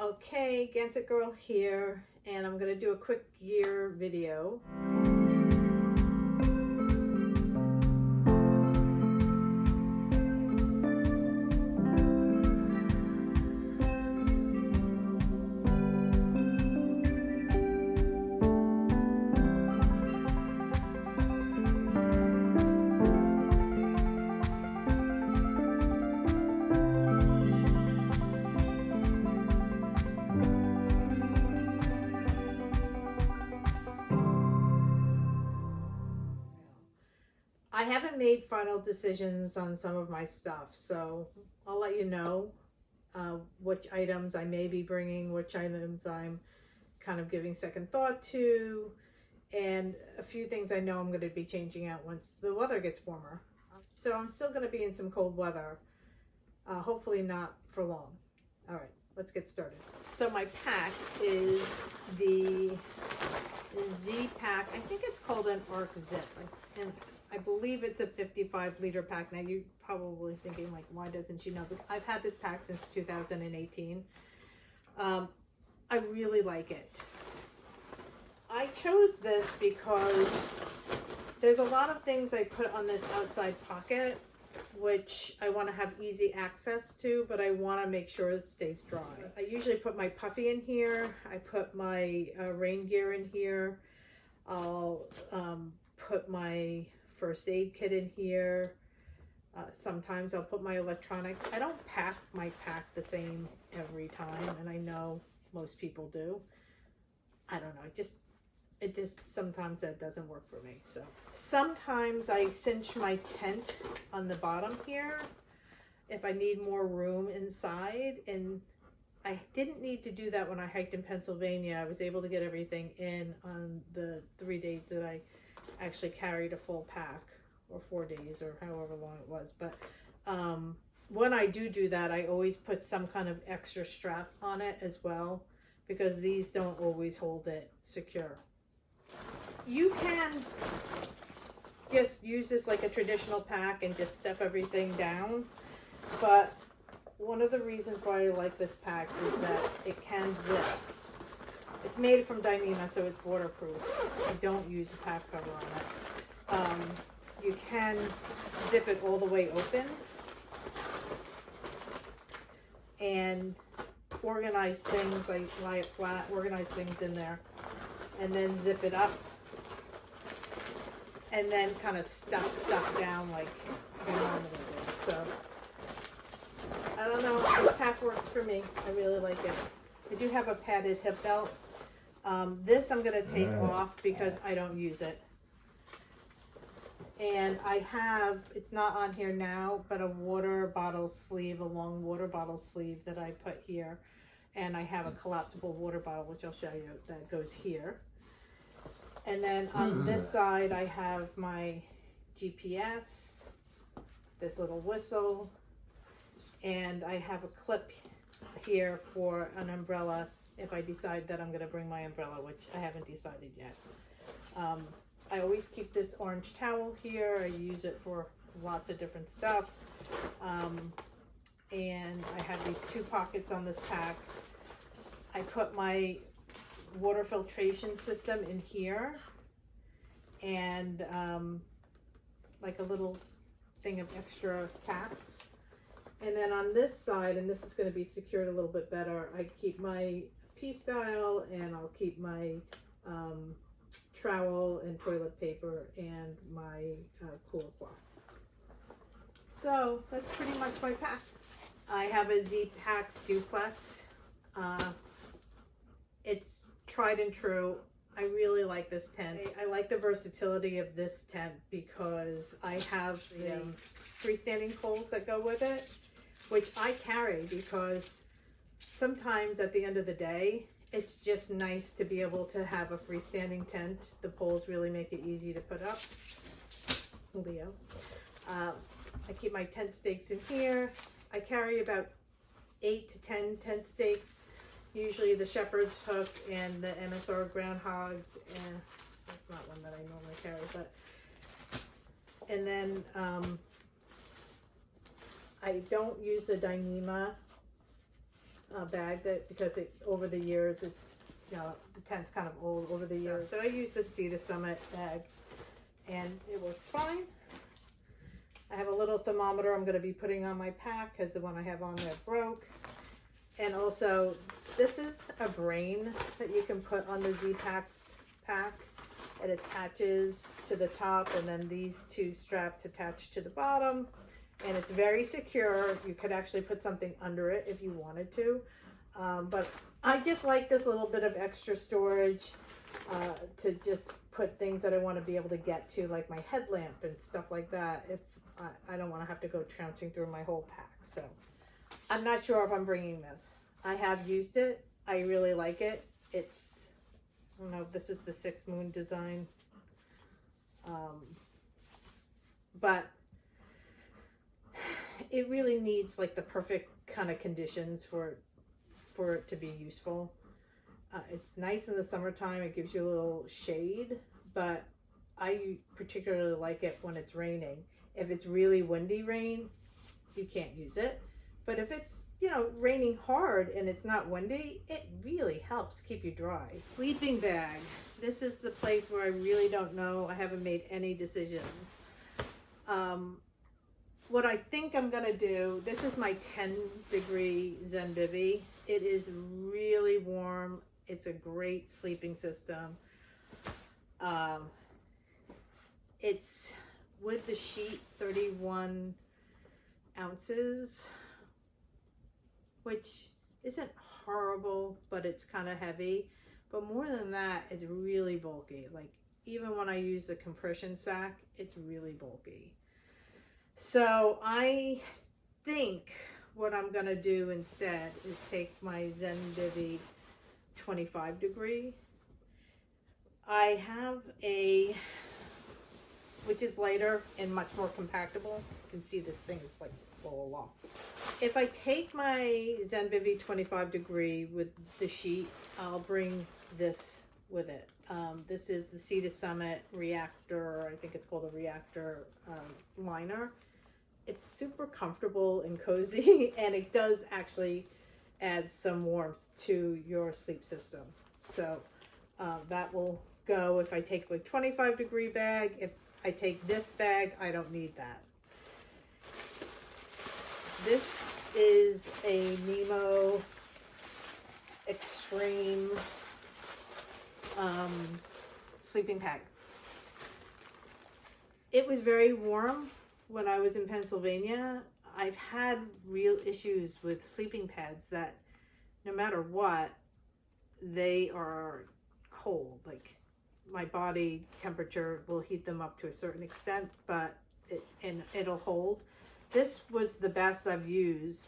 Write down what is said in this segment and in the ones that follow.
Okay, Gansett girl here, and I'm going to do a quick gear video. I haven't made final decisions on some of my stuff, so I'll let you know which items I may be bringing, which items I'm kind of giving second thought to, and a few things I know I'm going to be changing out once the weather gets warmer. So I'm still going to be in some cold weather, hopefully not for long. All right, let's get started. So my pack is the Z pack. I think it's called an Arc Zip, and I believe it's a 55-liter pack. Now you're probably thinking, like, why doesn't she know? But I've had this pack since 2018. I really like it. I chose this because there's a lot of things I put on this outside pocket, which I want to have easy access to, but I want to make sure it stays dry. I usually put my puffy in here. I put my rain gear in here. I'll put my first aid kit in here. Sometimes I'll put my electronics. I don't pack my pack the same every time, and I know most people do. I don't know, it just sometimes that doesn't work for me. So sometimes I cinch my tent on the bottom here if I need more room inside, and I didn't need to do that when I hiked in Pennsylvania. I was able to get everything in on the 3 days that I actually carried a full pack, or 4 days, or however long it was. But when I do that, I always put some kind of extra strap on it as well, because these don't always hold it secure. You can just use this like a traditional pack and just step everything down, but one of the reasons why I like this pack is that it can zip. It's made from Dyneema, so it's waterproof. I don't use a pack cover on it. You can zip it all the way open and organize things, like lie it flat, organize things in there, and then zip it up, and then kind of stuff stuff down like you normally do. So I don't know, this pack works for me. I really like it. I do have a padded hip belt. This I'm going to take off because I don't use it. And I have, it's not on here now, but a water bottle sleeve, a long water bottle sleeve that I put here. And I have a collapsible water bottle, which I'll show you, that goes here. And then on this side, I have my GPS, this little whistle, and I have a clip here for an umbrella if I decide that I'm going to bring my umbrella, which I haven't decided yet. I always keep this orange towel here. I use it for lots of different stuff. And I have these 2 pockets on this pack. I put my water filtration system in here, and like a little thing of extra caps. And then on this side, and this is going to be secured a little bit better, I keep my pea style, and I'll keep my trowel and toilet paper and my cooler cloth. So that's pretty much my pack. I have a Z-Packs duplex. It's tried and true. I really like this tent. I like the versatility of this tent because I have the freestanding poles that go with it, which I carry because sometimes at the end of the day, it's just nice to be able to have a freestanding tent. The poles really make it easy to put up. Leo. I keep my tent stakes in here. I carry about 8 to 10 tent stakes. Usually the shepherd's hook and the MSR groundhogs, and that's not one that I normally carry, but, and then I don't use the Dyneema bag that because over the years it's, you know, the tent's kind of old over the years. So I use this Cedar Summit bag and it works fine. I have a little thermometer I'm going to be putting on my pack because the one I have on there broke. And also, this is a brain that you can put on the Z-Packs pack. It attaches to the top, and then these two straps attach to the bottom. And it's very secure. You could actually put something under it if you wanted to. But I just like this little bit of extra storage to just put things that I want to be able to get to, like my headlamp and stuff like that, if I don't want to have to go trouncing through my whole pack. So I'm not sure if I'm bringing this. I have used it. I really like it. It's, I don't know, this is the 6 Moon design. But it really needs like the perfect kind of conditions for it to be useful. It's nice in the summertime. It gives you a little shade, but I particularly like it when it's raining. If it's really windy rain, you can't use it. But if it's, you know, raining hard and it's not windy, it really helps keep you dry. Sleeping bag. This is the place where I really don't know. I haven't made any decisions. What I think I'm going to do, this is my 10-degree Zen Bivy. It is really warm. It's a great sleeping system. It's with the sheet 31 ounces, which isn't horrible, but it's kind of heavy. But more than that, it's really bulky. Like even when I use the compression sack, it's really bulky. So I think what I'm gonna do instead is take my Zen Bivy 25-degree. I have a, which is lighter and much more compactable. You can see this thing is like roll off. If I take my Zen Bivy 25-degree with the sheet, I'll bring this with it. This is the Cedar Summit Reactor, I think it's called a Reactor liner. It's super comfortable and cozy, and it does actually add some warmth to your sleep system. So that will go if I take a 25-degree bag. If I take this bag, I don't need that. This is a Nemo Extreme sleeping bag. It was very warm when I was in Pennsylvania. I've had real issues with sleeping pads that no matter what, they are cold. Like my body temperature will heat them up to a certain extent, but it'll hold. This was the best I've used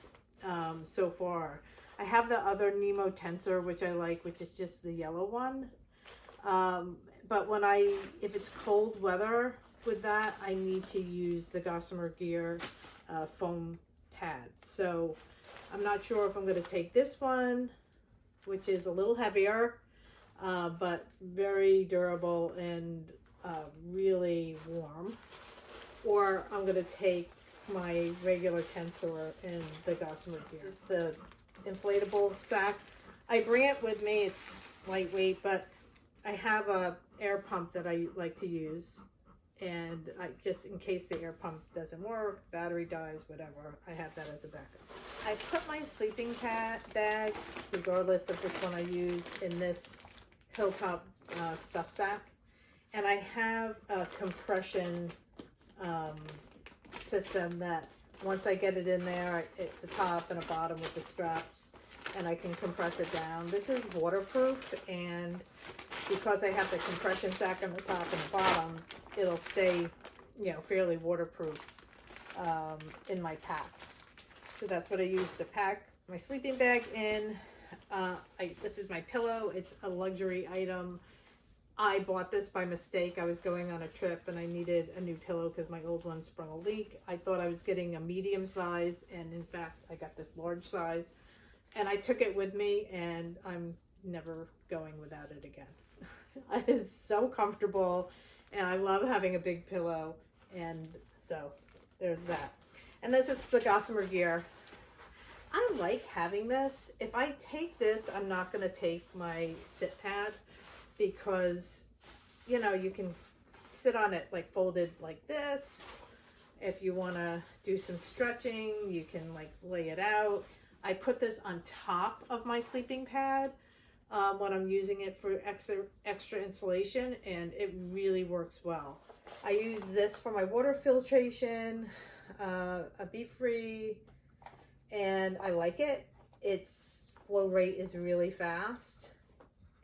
so far. I have the other Nemo Tensor, which I like, which is just the yellow one. But if it's cold weather with that, I need to use the Gossamer Gear foam pads. So I'm not sure if I'm going to take this one, which is a little heavier, but very durable and really warm, or I'm going to take my regular Tensor and the Gossamer Gear. This is the inflatable sack. I bring it with me. It's lightweight, but I have a air pump that I like to use, and I just in case the air pump doesn't work, battery dies, whatever, I have that as a backup. I put my sleeping bag, regardless of which one I use, in this Hilltop stuff sack, and I have a compression system that once I get it in there, it's a top and a bottom with the straps, and I can compress it down. This is waterproof, and because I have the compression sack on the top and the bottom, it'll stay, you know, fairly waterproof in my pack. So that's what I use to pack my sleeping bag in. This is my pillow. It's a luxury item. I bought this by mistake. I was going on a trip and I needed a new pillow because my old one sprung a leak. I thought I was getting a medium size, and in fact I got this large size, and I took it with me, and I'm never going without it again. It's so comfortable, and I love having a big pillow, and so there's that. And this is the Gossamer Gear. I like having this. If I take this, I'm not going to take my sit pad because, you know, you can sit on it like folded like this. If you want to do some stretching, you can like lay it out. I put this on top of my sleeping pad when I'm using it for extra insulation, and it really works well. I use this for my water filtration, a Be-Free, and I like it. Its flow rate is really fast,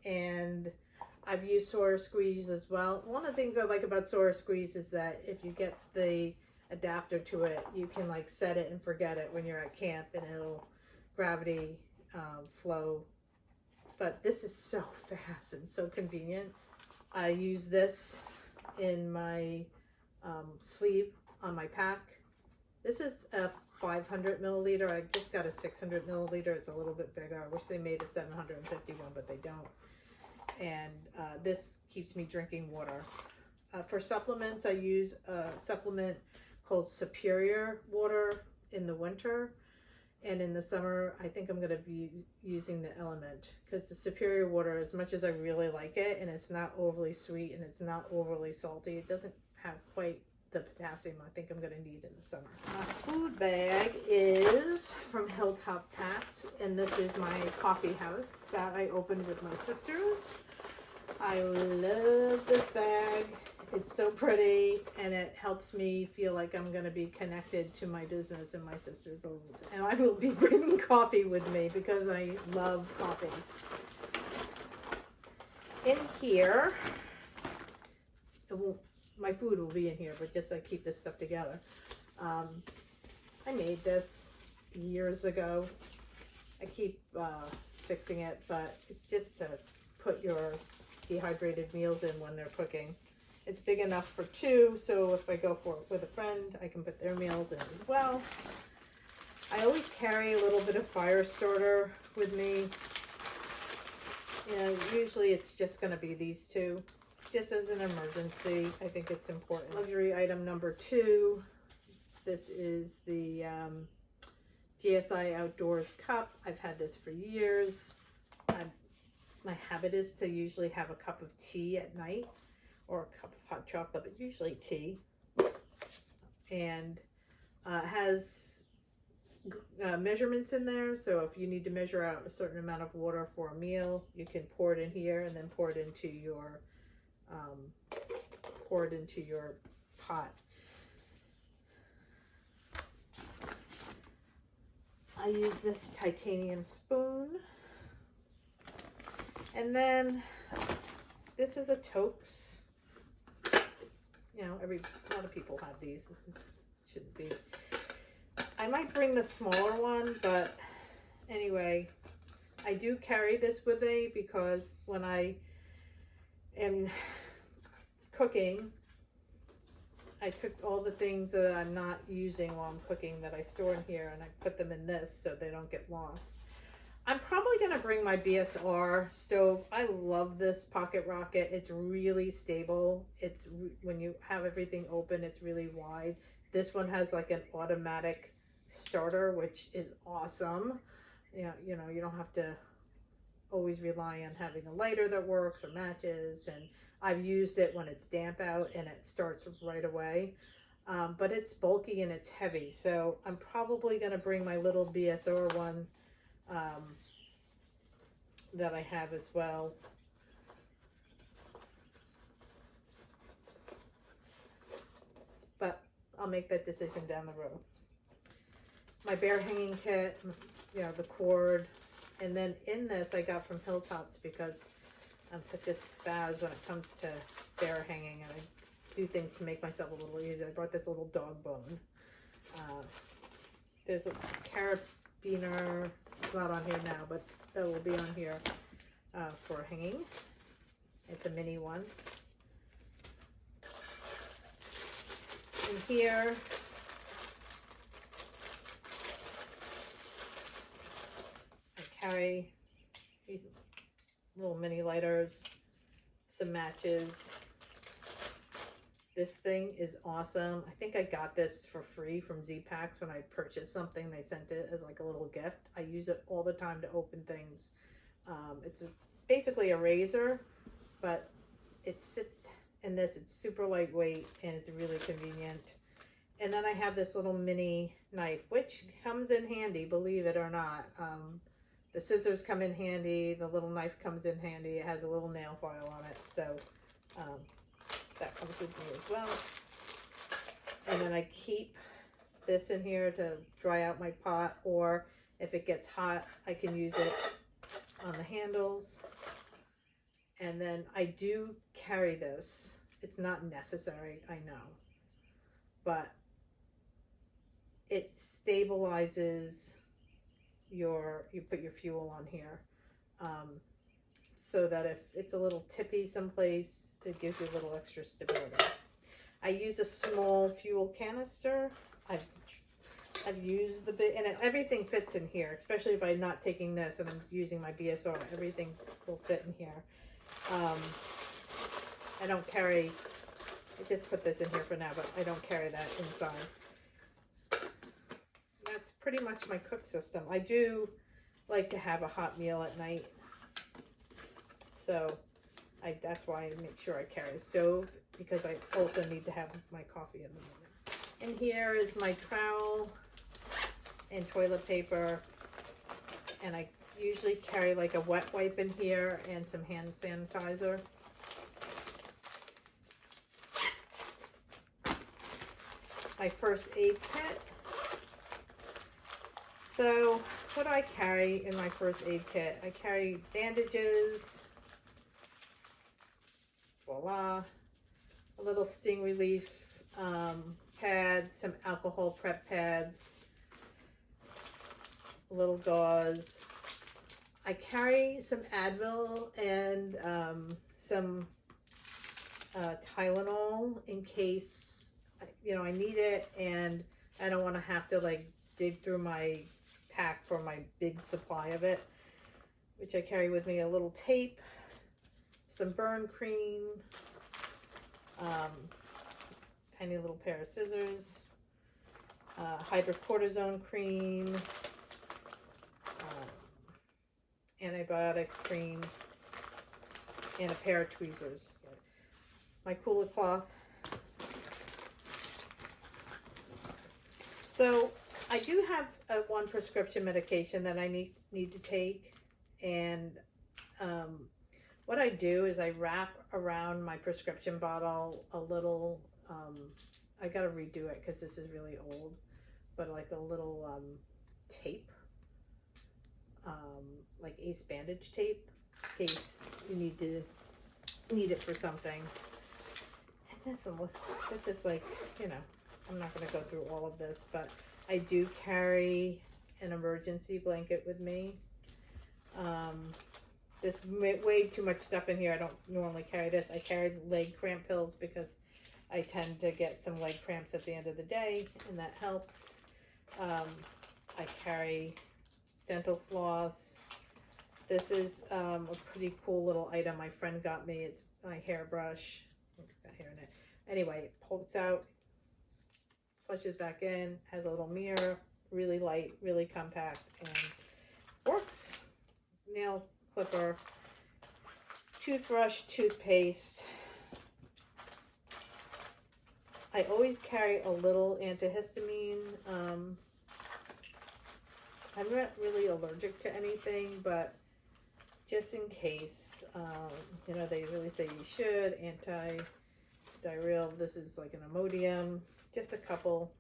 and I've used Solar Squeeze as well. One of the things I like about Solar Squeeze is that if you get the adapter to it, you can like set it and forget it when you're at camp, and it'll gravity flow. But this is so fast and so convenient. I use this in my sleeve on my pack. This is a 500 milliliter. I just got a 600 milliliter. It's a little bit bigger. I wish they made a 751, but they don't. And this keeps me drinking water. For supplements, I use a supplement called Superior Water in the winter. And in the summer, I think I'm going to be using the Element, because the Superior Water, as much as I really like it, and it's not overly sweet and it's not overly salty, it doesn't have quite the potassium I think I'm going to need in the summer. My food bag is from Hilltop Packs, and this is my coffee house that I opened with my sisters. I love this bag. It's so pretty, and it helps me feel like I'm going to be connected to my business and my sisters. And I will be bringing coffee with me because I love coffee. In here, my food will be in here, but just to keep this stuff together. I made this years ago. I keep fixing it, but it's just to put your dehydrated meals in when they're cooking. It's big enough for two, so if I go for it with a friend, I can put their meals in as well. I always carry a little bit of fire starter with me. You know, usually it's just going to be these two, just as an emergency. I think it's important. Luxury item number 2. This is the GSI Outdoors cup. I've had this for years. My habit is to usually have a cup of tea at night, or a cup of hot chocolate, but usually tea. And has measurements in there, so if you need to measure out a certain amount of water for a meal, you can pour it in here and then pour it into your pot. I use this titanium spoon, and then this is a Toaks. You know, a lot of people have these. This shouldn't be. I might bring the smaller one, but anyway, I do carry this with me because when I am cooking, I took all the things that I'm not using while I'm cooking that I store in here, and I put them in this so they don't get lost. I'm probably going to bring my BSR stove. I love this Pocket Rocket. It's really stable. It's when you have everything open, it's really wide. This one has like an automatic starter, which is awesome. You know, you don't have to always rely on having a lighter that works or matches. And I've used it when it's damp out and it starts right away. But it's bulky and it's heavy. So I'm probably going to bring my little BSR one that I have as well. But I'll make that decision down the road. My bear hanging kit, you know, the cord, and then in this I got from Hilltops because I'm such a spaz when it comes to bear hanging, and I do things to make myself a little easier. I brought this little dog bone. There's a carabiner. It's not on here now, but that will be on here for hanging. It's a mini one. In here, I carry these little mini lighters, some matches, This thing is awesome. I think I got this for free from Z-Packs when I purchased something. They sent it as like a little gift. I use it all the time to open things. It's basically a razor, but it sits in this. It's super lightweight and it's really convenient. And then I have this little mini knife, which comes in handy, believe it or not. The scissors come in handy. The little knife comes in handy. It has a little nail file on it. So that comes with me as well. And then I keep this in here to dry out my pot, or if it gets hot, I can use it on the handles. And then I do carry this. It's not necessary, I know, but it stabilizes you put your fuel on here. So that if it's a little tippy someplace, it gives you a little extra stability. I use a small fuel canister. I've used the bit, and everything fits in here, especially if I'm not taking this and I'm using my BSR. Everything will fit in here. I don't carry, I just put this in here for now, but I don't carry that inside. That's pretty much my cook system. I do like to have a hot meal at night. So that's why I make sure I carry a stove, because I also need to have my coffee in the morning. And here is my trowel and toilet paper. And I usually carry like a wet wipe in here and some hand sanitizer. My first aid kit. So what do I carry in my first aid kit? I carry bandages. Voila. A little sting relief pads, some alcohol prep pads, a little gauze. I carry some Advil and some Tylenol in case, I need it and I don't want to have to like dig through my pack for my big supply of it, which I carry with me. A little tape, some burn cream, tiny little pair of scissors, hydrocortisone cream, antibiotic cream, and a pair of tweezers. My cooler cloth. So I do have one prescription medication that I need to take, and what I do is I wrap around my prescription bottle a little, I gotta redo it because this is really old, but like a little tape, like ace bandage tape, in case you need it for something. And this is like, I'm not gonna go through all of this, but I do carry an emergency blanket with me. There's way too much stuff in here. I don't normally carry this. I carry leg cramp pills because I tend to get some leg cramps at the end of the day, and that helps. I carry dental floss. This is a pretty cool little item my friend got me. It's my hairbrush. It's got hair in it. Anyway, it pokes out, flushes back in, has a little mirror, really light, really compact, and works. Nail clipper, toothbrush, toothpaste. I always carry a little antihistamine. I'm not really allergic to anything, but just in case, they really say you should. Anti-diarrheal, this is like an Imodium, just a couple.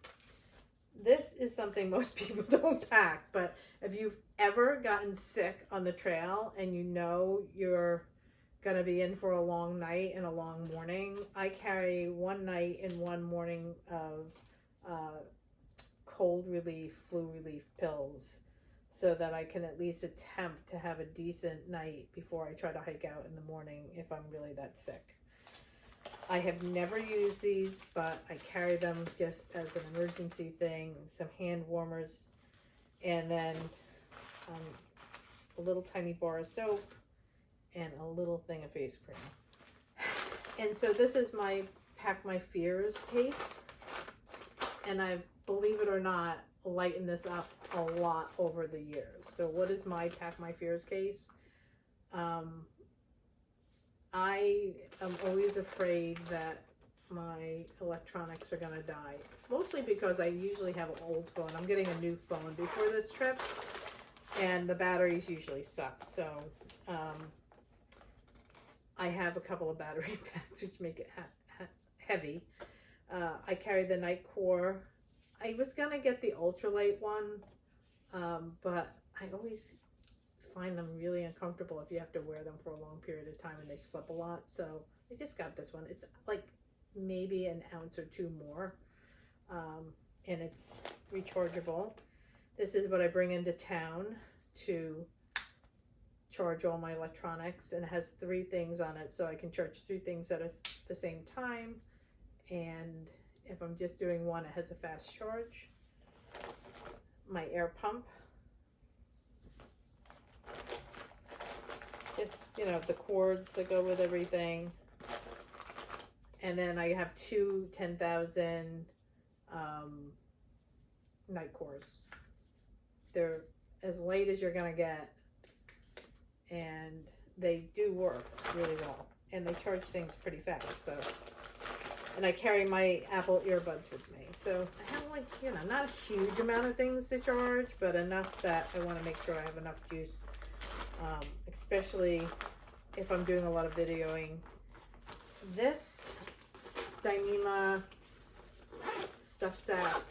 This is something most people don't pack, but if you've ever gotten sick on the trail and you're going to be in for a long night and a long morning, I carry one night and one morning of cold relief, flu relief pills so that I can at least attempt to have a decent night before I try to hike out in the morning if I'm really that sick. I have never used these, but I carry them just as an emergency thing. Some hand warmers, and then a little tiny bar of soap, and a little thing of face cream. And so this is my Pack My Fears case, and I've, believe it or not, lightened this up a lot over the years. So what is my Pack My Fears case? I am always afraid that my electronics are gonna die, mostly because I usually have an old phone. I'm getting a new phone before this trip, and the batteries usually suck. So I have a couple of battery packs, which make it heavy. I carry the Night Core. I was gonna get the ultralight one, but I always find them really uncomfortable if you have to wear them for a long period of time, and they slip a lot. So I just got this one. It's like maybe an ounce or two more, and it's rechargeable. This is what I bring into town to charge all my electronics, and it has 3 things on it, so I can charge 3 things at the same time. And if I'm just doing one, it has a fast charge. My air pump, just, you know, the cords that go with everything. And then I have 2 10,000 Night Cores. They're as light as you're gonna get, and they do work really well, and they charge things pretty fast. So, and I carry my Apple earbuds with me, so I have, like, you know, not a huge amount of things to charge, but enough that I want to make sure I have enough juice, especially if I'm doing a lot of videoing. This Dyneema stuff sack,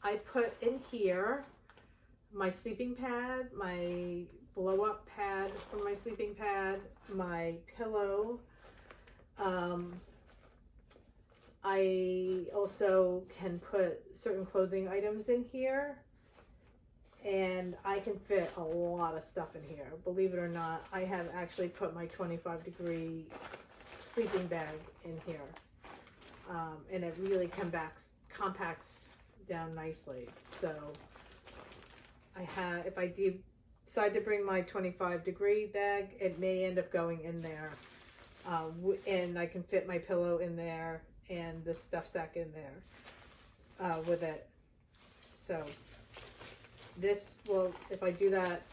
I put in here my sleeping pad, my blow up pad for my sleeping pad, my pillow. I also can put certain clothing items in here, and I can fit a lot of stuff in here. Believe it or not, I have actually put my 25-degree sleeping bag in here, and it really compacts down nicely. So if I decide to bring my 25-degree bag, it may end up going in there, and I can fit my pillow in there and the stuff sack in there with it. So this will, if I do that,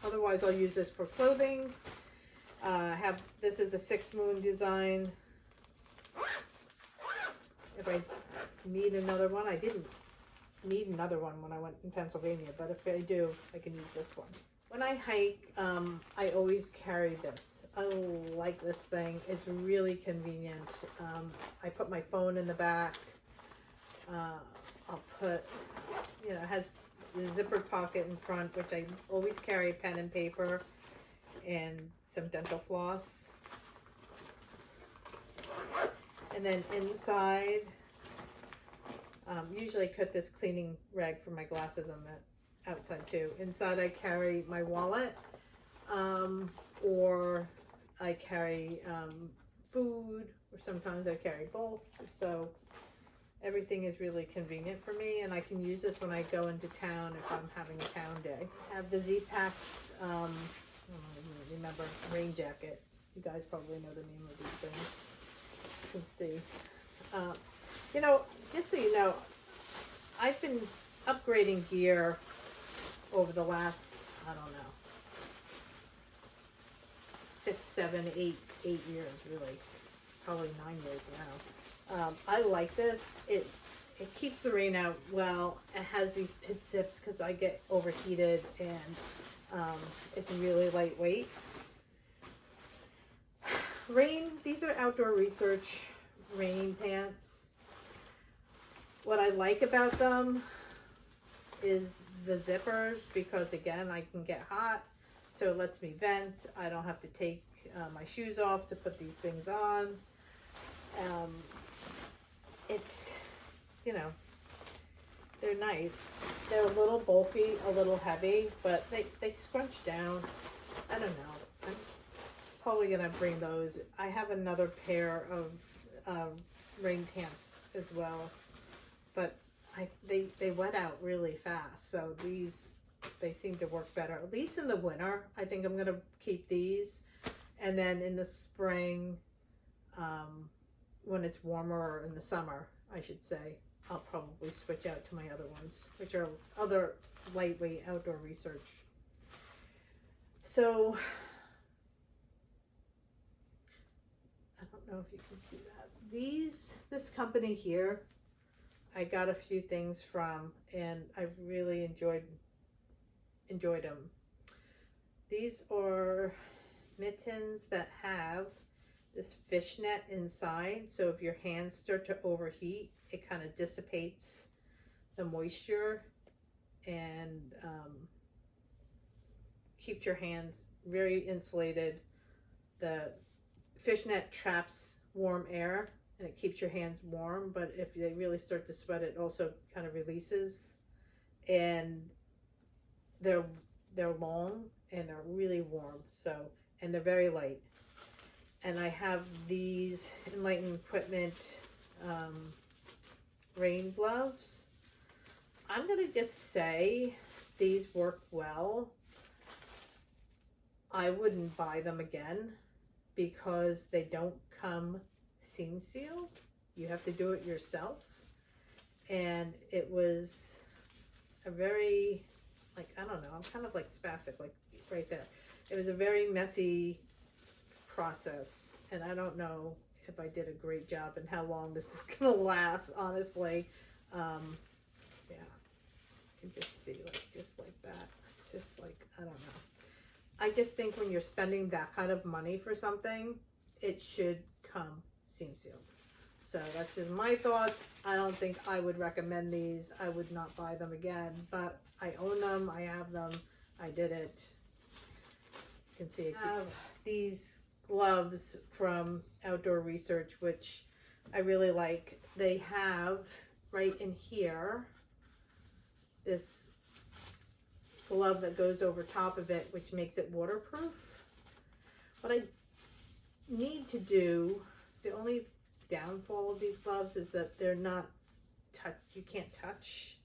otherwise I'll use this for clothing. This is a 6 moon design. If I need another one, I didn't need another one when I went in Pennsylvania, but if I do, I can use this one. When I hike, I always carry this. I like this thing. It's really convenient. I put my phone in the back. I'll put, you know, it has the zippered pocket in front, which I always carry pen and paper and some dental floss. And then inside, usually I cut this cleaning rag for my glasses on the outside too. Inside I carry my wallet, or I carry food, or sometimes I carry both. So everything is really convenient for me, and I can use this when I go into town if I'm having a town day. I have the Z-Packs, I don't remember, rain jacket. You guys probably know the name of these things. You can see. You know, just so you know, I've been upgrading gear over the last, I don't know, 6, 7, 8 years, really. Probably 9 years now. I like this. It keeps the rain out well. It has these pit zips because I get overheated, and it's really lightweight. These are Outdoor Research rain pants. What I like about them is the zippers, because again, I can get hot, so it lets me vent. I don't have to take my shoes off to put these things on. It's, you know, they're nice. They're a little bulky, a little heavy, but they scrunch down. I don't know. I'm probably gonna bring those. I have another pair of rain pants as well, but they wet out really fast. So they seem to work better, at least in the winter. I think I'm gonna keep these, and then in the spring, when it's warmer, or in the summer, I should say, I'll probably switch out to my other ones, which are other lightweight outdoor research. So, I don't know if you can see that. This company here, I got a few things from, and I've really enjoyed them. These are mittens that have this fishnet inside, so if your hands start to overheat, it kind of dissipates the moisture and keeps your hands very insulated. The fishnet traps warm air and it keeps your hands warm, but if they really start to sweat, it also kind of releases. And they're long and they're really warm, so, and they're very light. And I have these Enlightened Equipment rain gloves. I'm gonna just say these work well. I wouldn't buy them again because they don't come seam sealed. You have to do it yourself. And it was a very, like, I don't know, I'm kind of like spastic, like right there. It was a very messy process, and I don't know if I did a great job and how long this is gonna last, honestly. Yeah, you can just see, like, just like that. It's just like, I don't know. I just think when you're spending that kind of money for something, it should come seam sealed. So that's just my thoughts. I don't think I would recommend these. I would not buy them again, but I own them. I have them. I did it. You can see I have these gloves from Outdoor Research, which I really like. They have right in here this glove that goes over top of it, which makes it waterproof. What I need to do, the only downfall of these gloves is that they're not you can't touch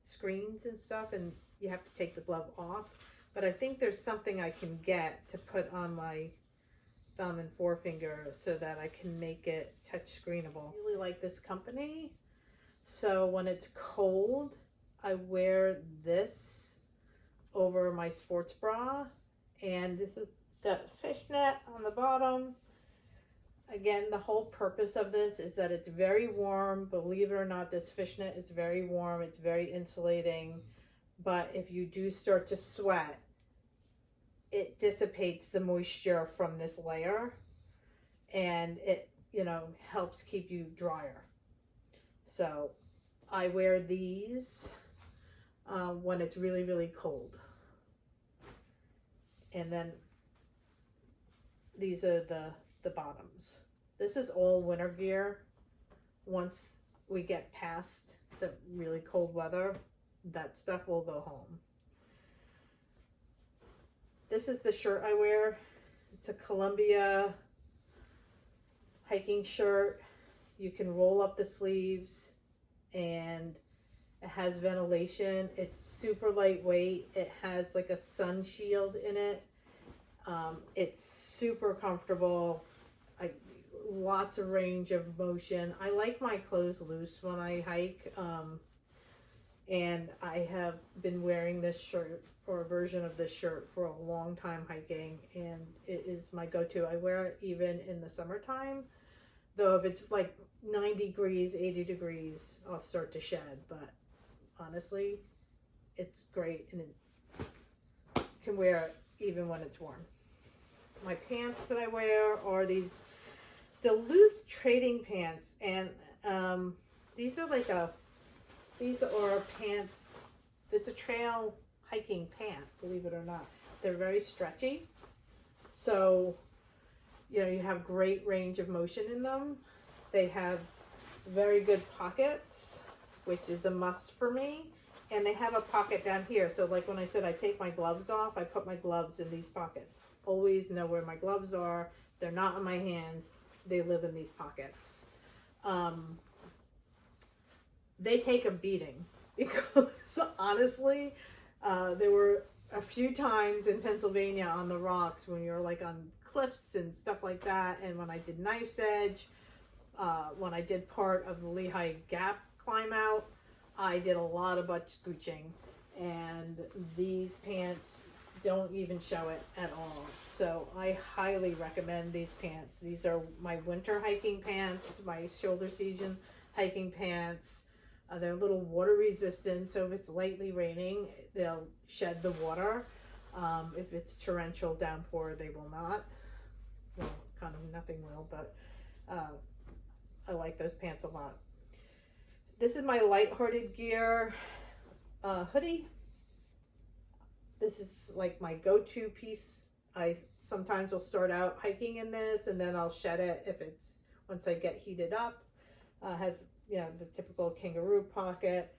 screens and stuff, and you have to take the glove off. But I think there's something I can get to put on my thumb and forefinger so that I can make it touch screenable. I really like this company. So when it's cold, I wear this over my sports bra, and this is the fishnet on the bottom. Again, the whole purpose of this is that it's very warm. Believe it or not, this fishnet is very warm. It's very insulating. But if you do start to sweat, it dissipates the moisture from this layer, and it, you know, helps keep you drier. So I wear these when it's really, really cold. And then these are the bottoms. This is all winter gear. Once we get past the really cold weather, that stuff will go home. This is the shirt I wear. It's a Columbia hiking shirt. You can roll up the sleeves and it has ventilation. It's super lightweight. It has like a sun shield in it. It's super comfortable. Lots of range of motion. I like my clothes loose when I hike. And I have been wearing this shirt, or a version of this shirt, for a long time hiking, and it is my go-to. I wear it even in the summertime, though if it's like 90 degrees, 80 degrees, I'll start to shed, but honestly, it's great, and it can wear it even when it's warm. My pants that I wear are these Duluth trading pants, and these are pants. It's a trail hiking pant, believe it or not. They're very stretchy, so you know, you have great range of motion in them. They have very good pockets, which is a must for me, and they have a pocket down here. So like when I said I take my gloves off, I put my gloves in these pockets. Always know where my gloves are. They're not on my hands. They live in these pockets. They take a beating because honestly, there were a few times in Pennsylvania on the rocks when you're like on cliffs and stuff like that. And when I did Knife's Edge, when I did part of the Lehigh Gap climb out, I did a lot of butt scooching, and these pants don't even show it at all. So I highly recommend these pants. These are my winter hiking pants, my shoulder season hiking pants. They're a little water resistant, so if it's lightly raining, they'll shed the water. If it's torrential downpour, they will not. Well, kind of nothing will, but I like those pants a lot. This is my lighthearted gear hoodie. This is like my go-to piece. I sometimes will start out hiking in this, and then I'll shed it if it's once I get heated up. Has, you know, the typical kangaroo pocket.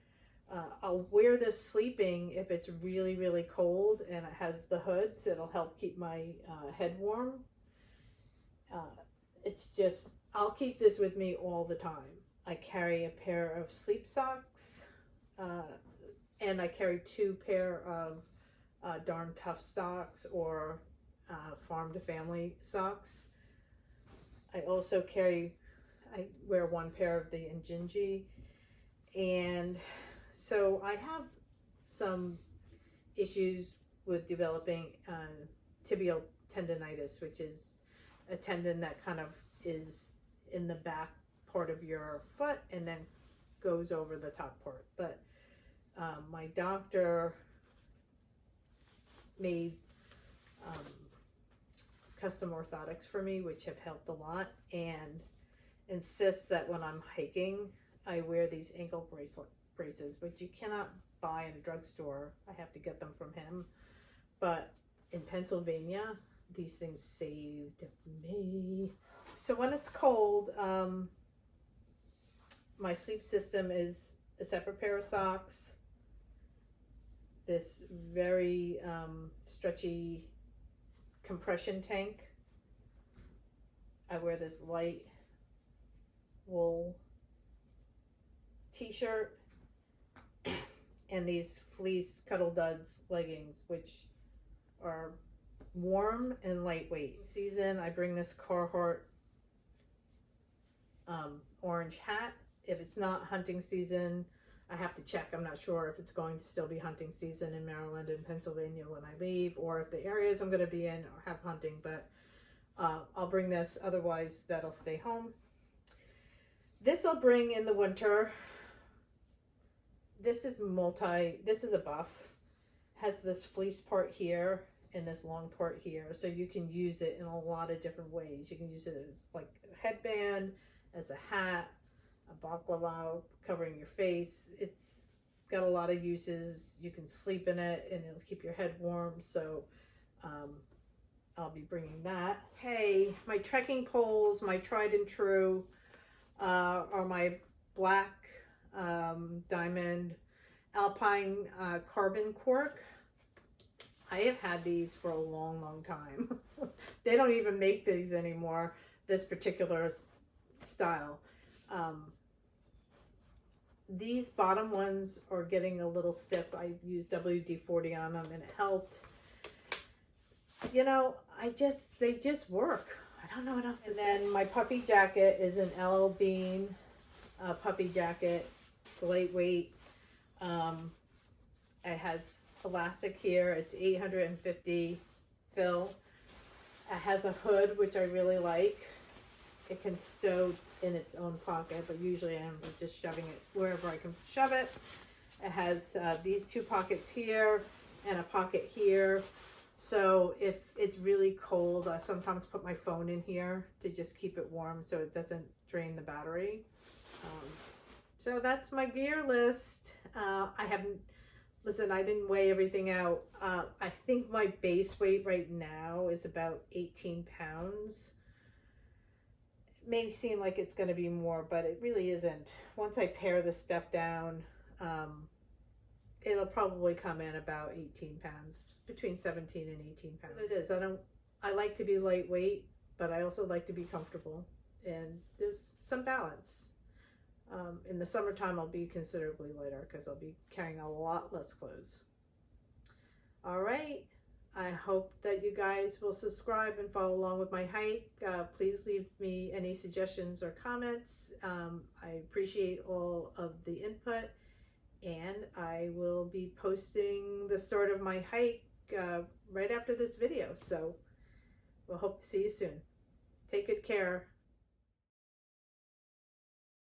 I'll wear this sleeping if it's really, really cold, and it has the hood, so it'll help keep my head warm. It's just, I'll keep this with me all the time. I carry a pair of sleep socks, and I carry 2 pair of Darn Tough socks or Farm to Family socks. I also I wear 1 pair of the Injinji, and so I have some issues with developing tibial tendonitis, which is a tendon that kind of is in the back part of your foot and then goes over the top part. But my doctor made custom orthotics for me, which have helped a lot, and insists that when I'm hiking, I wear these ankle braces, which you cannot buy in a drugstore. I have to get them from him. But in Pennsylvania, these things saved me. So when it's cold, my sleep system is a separate pair of socks, this very stretchy compression tank. I wear this light wool t-shirt and these fleece Cuddle Duds leggings, which are warm and lightweight. Season, I bring this Carhartt orange hat. If it's not hunting season, I have to check. I'm not sure if it's going to still be hunting season in Maryland and Pennsylvania when I leave, or if the areas I'm going to be in have hunting, but I'll bring this, otherwise that'll stay home. This I'll bring in the winter. This is a buff. Has this fleece part here and this long part here, so you can use it in a lot of different ways. You can use it as like a headband, as a hat, a baklava covering your face. It's got a lot of uses. You can sleep in it and it'll keep your head warm, so I'll be bringing that. Hey, my trekking poles, my tried and true, are my black diamond Alpine carbon cork. I have had these for a long, long time. They don't even make these anymore, this particular style. These bottom ones are getting a little stiff. I used WD-40 on them and it helped. You know, they just work. I don't know what else to say. And then my puffy jacket is an L Bean puffy jacket. It's lightweight. It has elastic here. It's 850 fill. It has a hood, which I really like. It can stow in its own pocket, but usually I'm just shoving it wherever I can shove it. It has these 2 pockets here and a pocket here. So if it's really cold, I sometimes put my phone in here to just keep it warm so it doesn't drain the battery. So that's my gear list. I didn't weigh everything out. I think my base weight right now is about 18 pounds. It may seem like it's going to be more, but it really isn't. Once I pare this stuff down, it'll probably come in about 18 pounds, between 17 and 18 pounds. It is. I like to be lightweight, but I also like to be comfortable, and there's some balance. In the summertime, I'll be considerably lighter because I'll be carrying a lot less clothes. All right. I hope that that you guys will subscribe and follow along with my hike. Please leave me any suggestions or comments. I appreciate all of the input, and I will be posting the start of my hike right after this video. So we'll hope to see you soon. Take good care.